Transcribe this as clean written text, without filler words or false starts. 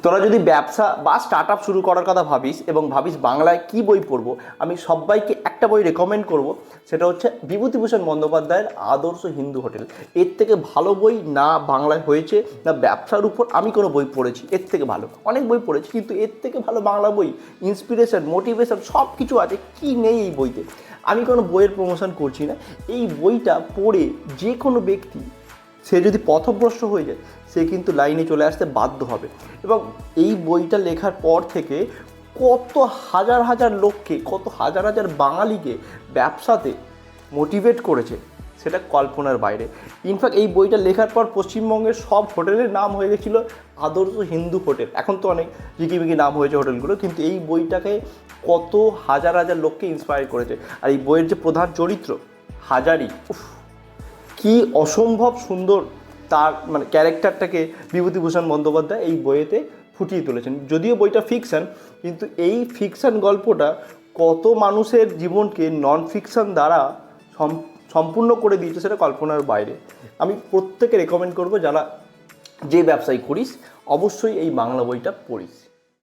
তোরা যদি ব্যবসা বা স্টার্ট আপ শুরু করার কথা ভাবিস এবং ভাবিস বাংলায় কি বই পড়বো, আমি সবাইকে একটা বই রেকমেন্ড করব। সেটা হচ্ছে বিভূতিভূষণ বন্দ্যোপাধ্যায়ের আদর্শ হিন্দু হোটেল। এর থেকে ভালো বই না বাংলায় হয়েছে না ব্যবসার উপর আমি কোনো বই পড়েছি এর থেকে ভালো। অনেক বই পড়েছি কিন্তু এর থেকে ভালো বাংলা বই, ইন্সপিরেশন, মোটিভেশন সব কিছু আছে। কি নেই এই বইতে? আমি কোনো বইয়ের প্রমোশন করছি না। এই বইটা পড়ে যে কোনো ব্যক্তি, সে যদি পথভ্রষ্ট হয়ে যায়, সে কিন্তু লাইনে চলে আসতে বাধ্য হবে। এবং এই বইটা লেখার পর থেকে কত হাজার হাজার লোককে, কত হাজার হাজার বাঙালিকে ব্যবসাতে মোটিভেট করেছে, সেটা কল্পনার বাইরে। ইনফ্যাক্ট এই বইটা লেখার পর পশ্চিমবঙ্গের সব হোটেলের নাম হয়ে গেছিলো আদর্শ হিন্দু হোটেল। এখন তো অনেক ঝিকিমিকি নাম হয়েছে হোটেলগুলো, কিন্তু এই বইটাকে কত হাজার হাজার লোককে ইন্সপায়ার করেছে। আর এই বইয়ের যে প্রধান চরিত্র হাজারি, কি অসম্ভব সুন্দর তার মানে ক্যারেক্টারটাকে বিভূতিভূষণ বন্দ্যোপাধ্যায় এই বইয়েতে ফুটিয়ে তুলেছেন। যদিও বইটা ফিকশন, কিন্তু এই ফিকশন গল্পটা কত মানুষের জীবনকে নন ফিকশন দ্বারা সম্পূর্ণ করে দিয়েছে, সেটা কল্পনার বাইরে। আমি প্রত্যেকে রেকমেন্ড করবো, যারা যে ব্যবসায়ী করিস অবশ্যই এই বাংলা বইটা পড়িস।